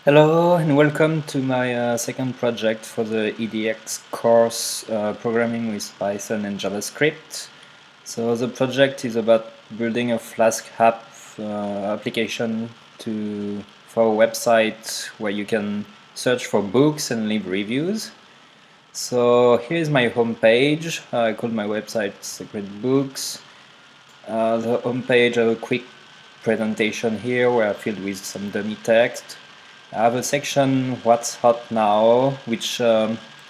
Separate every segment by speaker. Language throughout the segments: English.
Speaker 1: Hello and welcome to my second project for the EDX course, Programming with Python and JavaScript. So the project is about building a Flask app application for a website where you can search for books and leave reviews. So here is my homepage. I call my website Secret Books. The homepage has a quick presentation here where I filled with some dummy text. I have a section What's Hot Now, which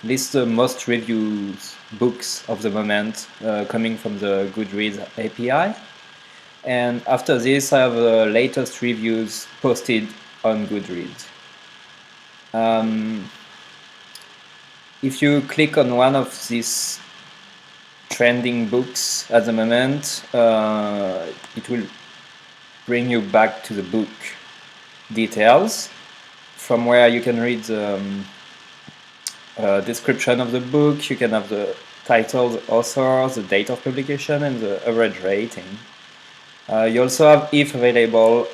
Speaker 1: lists the most reviewed books of the moment coming from the Goodreads API. And after this, I have the latest reviews posted on Goodreads. If you click on one of these trending books at the moment, it will bring you back to the book details, from where you can read the description of the book. You can have the title, the author, the date of publication, and the average rating. You also have, if available,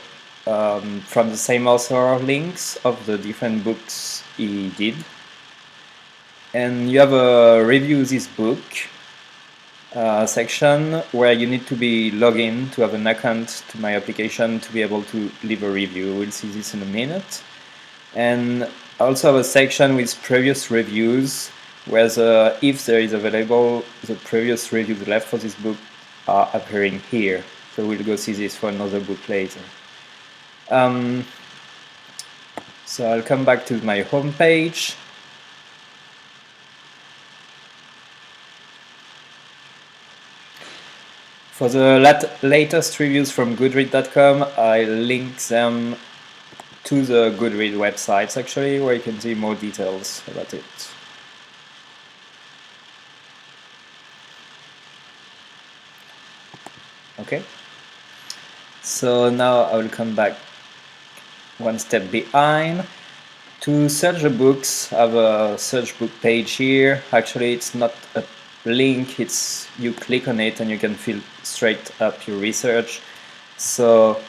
Speaker 1: from the same author, links of the different books he did. And you have a review this book section where you need to be logged in to have an account to my application to be able to leave a review. We'll see this in a minute. And I also have a section with previous reviews, where if there is available, the previous reviews left for this book are appearing here. So we'll go see this for another book later. So I'll come back to my home page. For the latest reviews from Goodreads.com, I link them to the Goodreads websites, actually, where you can see more details about it. Okay, so now I will come back one step behind. To search the books, I have a search book page here. Actually, it's not a link, it's you click on it and you can fill straight up your research. So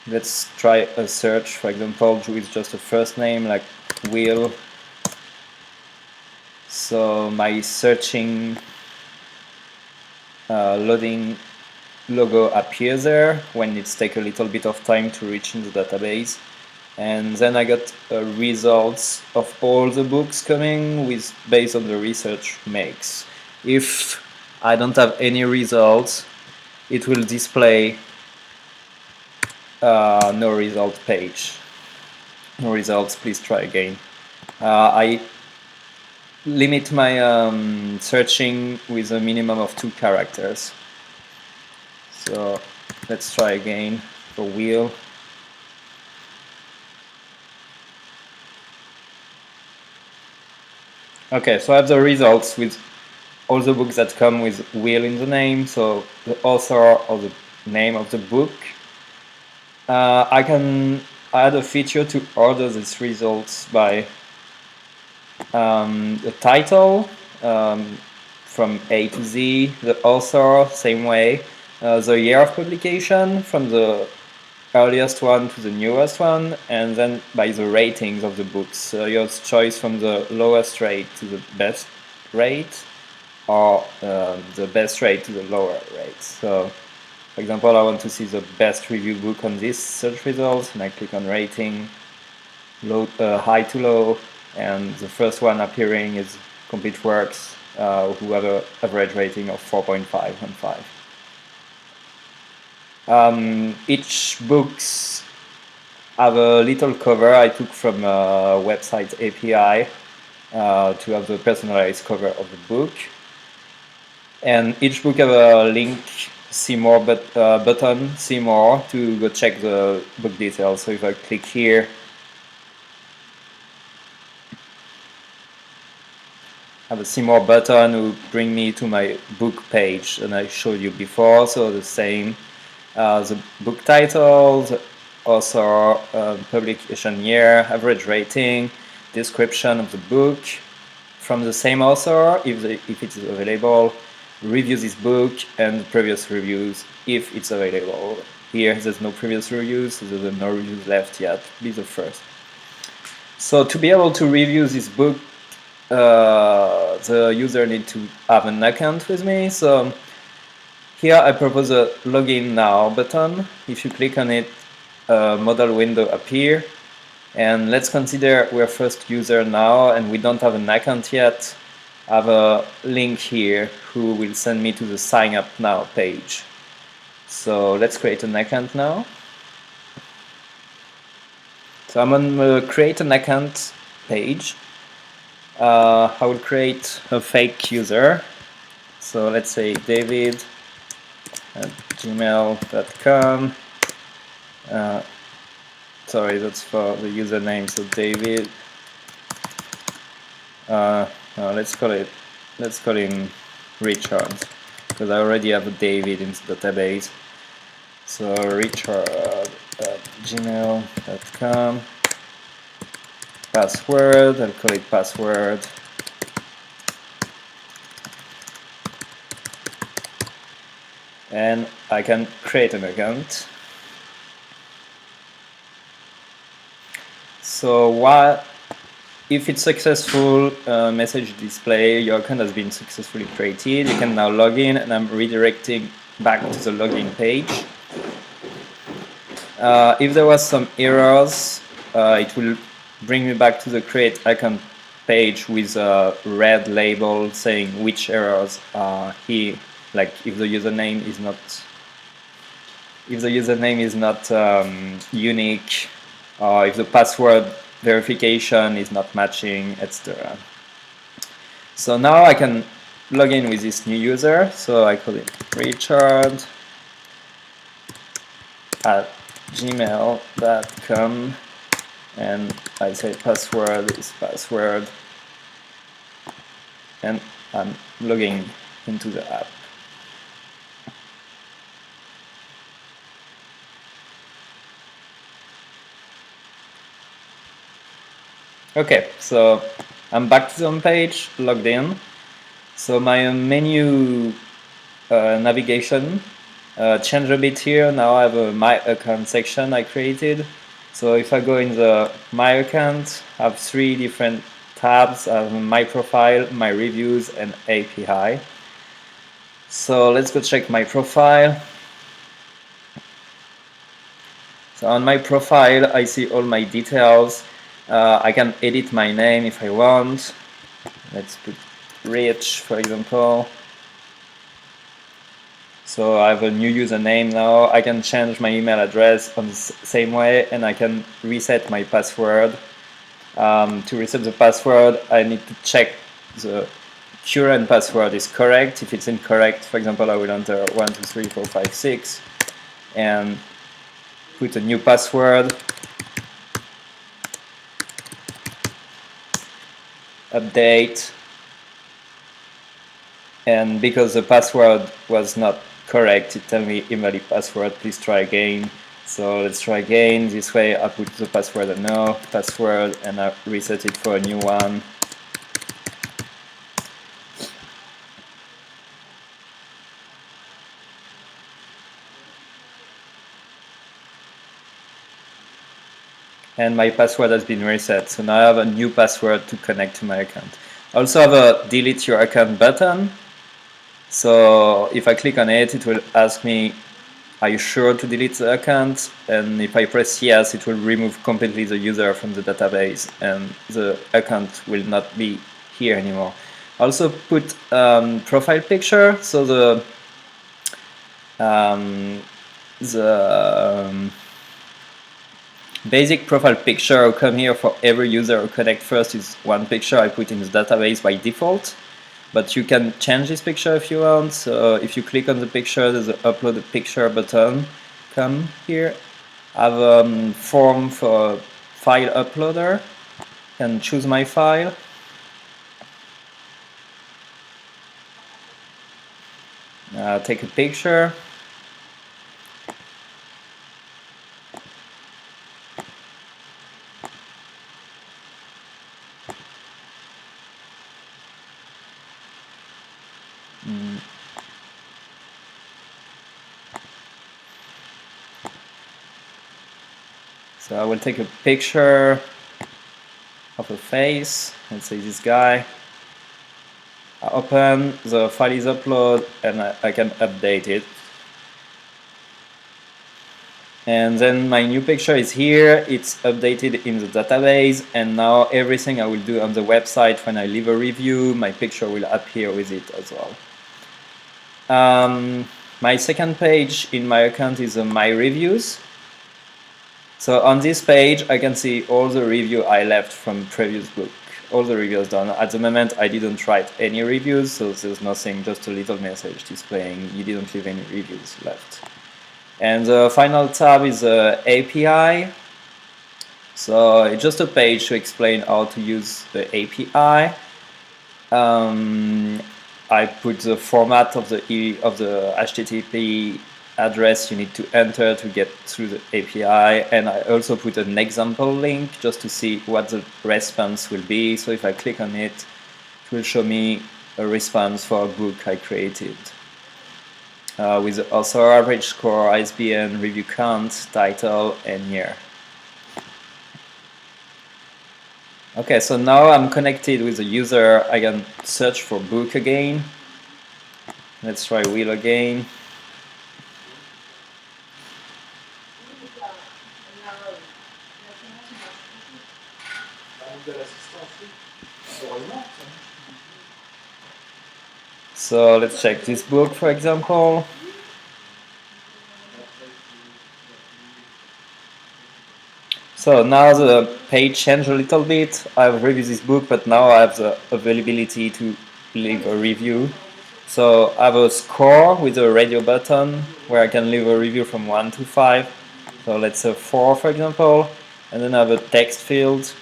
Speaker 1: let's try a search, for example, with just a first name like Will. So my searching loading logo appears there when it's take a little bit of time to reach in the database. And then I got results of all the books coming based on the research makes. If I don't have any results, it will display no result page. No results, please try again. I limit my searching with a minimum of 2 characters. So let's try again for Will. Okay, so I have the results with all the books that come with Will in the name, so the author or the name of the book. I can add a feature to order these results by the title, from A to Z, the author, same way, the year of publication, from the earliest one to the newest one, and then by the ratings of the books. Your choice from the lowest rate to the best rate, or the best rate to the lower rate. So, for example, I want to see the best review book on this search results, and I click on rating, high to low, and the first one appearing is Complete Works, who have an average rating of 4.5 on 5. Each books have a little cover I took from a website API to have the personalized cover of the book. And each book have a link, see more button, see more, to go check the book details. So if I click here, I have a see more button will bring me to my book page, and I showed you before. So the same, the book title, the author, publication year, average rating, description of the book from the same author if it's available, review this book, and previous reviews if it's available. Here there's no previous reviews, so there's no reviews left yet. Be the first. So to be able to review this book, the user need to have an account with me. So here I propose a login now button. If you click on it, a model window appear. And let's consider we're first user now and we don't have an account yet. I have a link here who will send me to the sign up now page. So let's create an account now. So I'm on the create an account page. I will create a fake user. So let's say David at gmail.com. Sorry, that's for the username. So David. No, let's call him Richard, because I already have a David in the database. So Richard at gmail.com. Password, I'll call it password. And I can create an account. So if it's successful, message display, your account has been successfully created. You can now log in, and I'm redirecting back to the login page. If there was some errors, it will bring me back to the create account page with a red label saying which errors are here. Like if the username is not unique, or if the password verification is not matching, etc. So now I can log in with this new user. So I call it Richard at gmail.com, and I say password is password, and I'm logging into the app. Okay, so I'm back to the home page, logged in. So my menu navigation changed a bit here. Now I have a My Account section I created. So if I go in the My Account, I have 3 different tabs. I have My Profile, My Reviews, and API. So let's go check my profile. So on my profile, I see all my details. I can edit my name if I want. Let's put Rich, for example. So I have a new username now. I can change my email address on the same way, and I can reset my password. To reset the password, I need to check the current password is correct. If it's incorrect, for example, I will enter 123456 and put a new password. Update. And because the password was not correct, it tells me invalid password, please try again. So let's try again. This way I put the password a no password, and I reset it for a new one. And my password has been reset. So now I have a new password to connect to my account. I also have a delete your account button. So if I click on it, it will ask me, are you sure to delete the account? And if I press yes, it will remove completely the user from the database, and the account will not be here anymore. Also put profile picture. So the basic profile picture will come here for every user who connect first is one picture I put in the database by default. But you can change this picture if you want. So if you click on the picture, there's an upload a picture button. Come here. I have a form for file uploader. Can choose my file. Take a picture. So I will take a picture. of a face. Let's say this guy. I open, the file is uploaded, and I can update it. And then my new picture is here, it's updated in the database, and now everything I will do on the website when I leave a review, my picture will appear with it as well. My second page in my account is my reviews. So on this page I can see all the review I left from previous book, all the reviews done. At the moment I didn't write any reviews, so there's nothing, just a little message displaying you didn't leave any reviews left. And the final tab is API. So it's just a page to explain how to use the API. I put the format of the HTTP address you need to enter to get through the API, and I also put an example link just to see what the response will be. So if I click on it, it will show me a response for a book I created. With the author, average score, ISBN, review count, title, and year. Okay, so now I'm connected with the user. I can search for book again. Let's try wheel again. So let's check this book, for example. So now the page changed a little bit. I've reviewed this book, but now I have the availability to leave a review. So I have a score with a radio button where I can leave a review from 1 to 5. So let's say 4, for example. And then I have a text field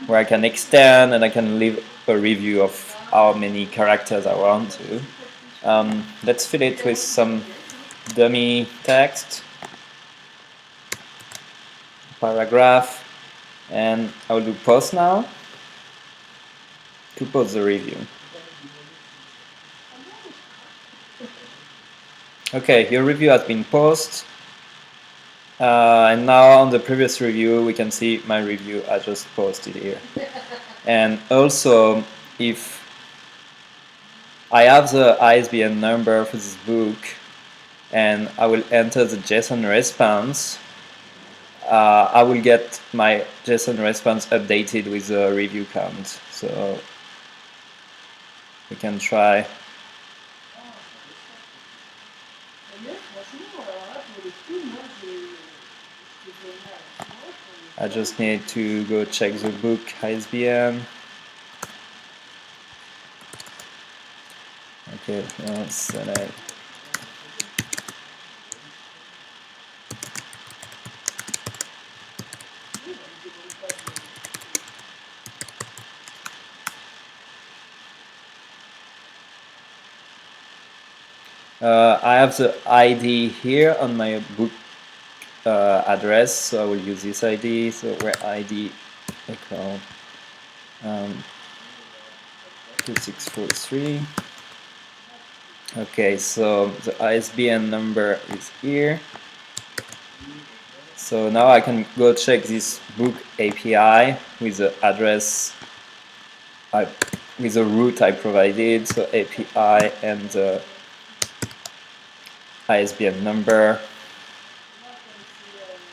Speaker 1: where I can extend and I can leave a review of how many characters I want to. Let's fill it with some dummy text, paragraph, and I will do post now to post the review. Okay, your review has been posted. And now on the previous review we can see my review I just posted here. And also, if I have the ISBN number for this book and I will enter the JSON response, I will get my JSON response updated with the review count. So we can try. I just need to go check the book ISBN. Okay, let's select. I have the ID here on my book address, so I will use this ID. So where ID equal 2643. Okay, so the ISBN number is here. So now I can go check this book API with the address, with the route I provided, so API and the ISBN number.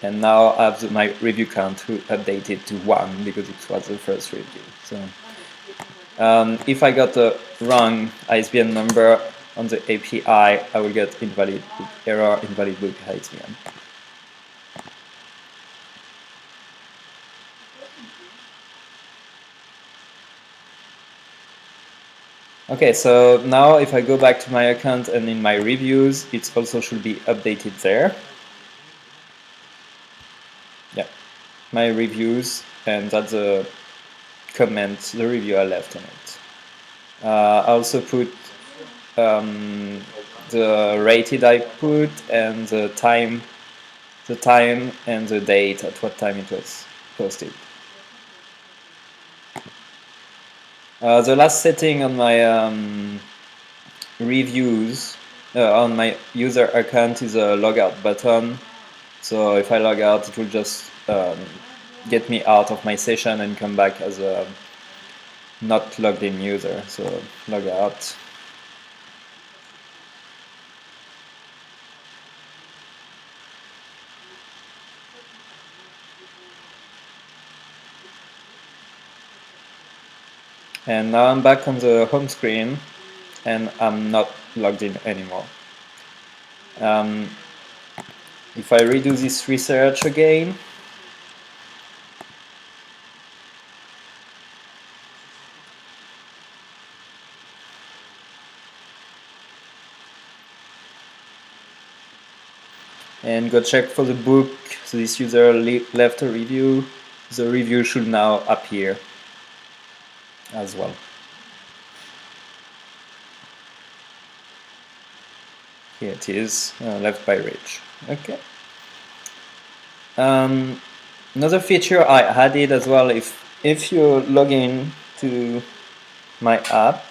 Speaker 1: And now I have my review count updated to 1 because it was the first review. So if I got the wrong ISBN number on the API, I will get invalid book error, invalid book ISBN. Okay, so now if I go back to my account and in my reviews, it also should be updated there. Yeah, my reviews, and that's the comment, the review I left on it. I also put the rated I put and the time and the date at what time it was posted. The last setting on my reviews on my user account is a logout button. So if I log out, it will just get me out of my session and come back as a not logged in user. So log out. And now I'm back on the home screen and I'm not logged in anymore. If I redo this research again, and go check for the book, so this user left a review, the review should now appear as well. Here it is, left by Rich. Okay. Another feature I added as well, if you log in to my app,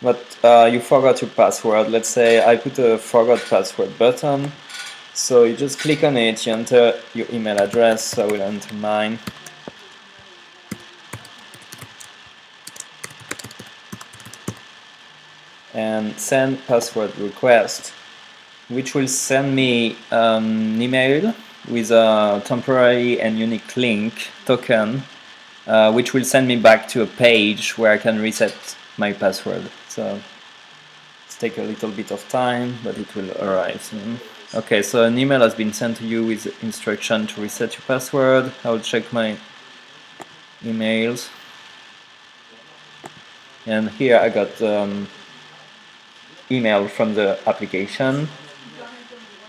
Speaker 1: but you forgot your password, let's say I put a forgot password button, so you just click on it, you enter your email address, so I will enter mine. And send password request, which will send me an email with a temporary and unique link token, which will send me back to a page where I can reset my password. So it's take a little bit of time, but it will arrive soon. Okay, so an email has been sent to you with instruction to reset your password. I'll check my emails. And here I got email from the application.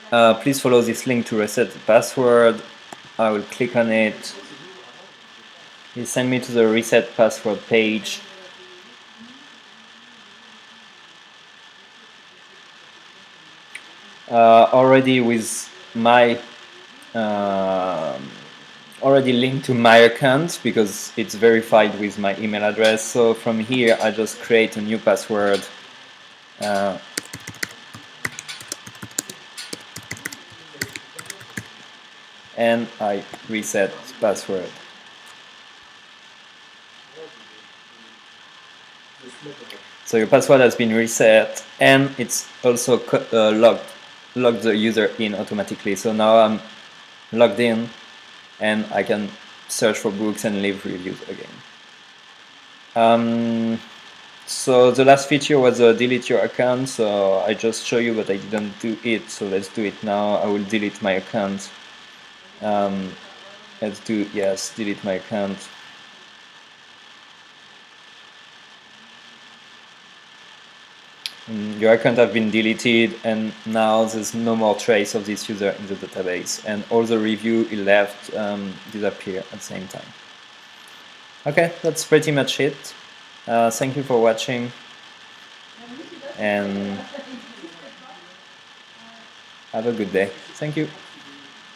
Speaker 1: Please follow this link to reset the password. I will click on it. It send me to the reset password page. Already with my already linked to my account because it's verified with my email address. So from here I just create a new password. And I reset password. So your password has been reset, and it's also logged the user in automatically. So now I'm logged in, and I can search for books and leave reviews again. So the last feature was delete your account. So I just show you, but I didn't do it. So let's do it now. I will delete my account. Let's do, yes, delete my account. Your account have been deleted, and now there's no more trace of this user in the database, and all the review he left disappear at the same time. Okay, that's pretty much it. Thank you for watching, and have a good day. Thank you.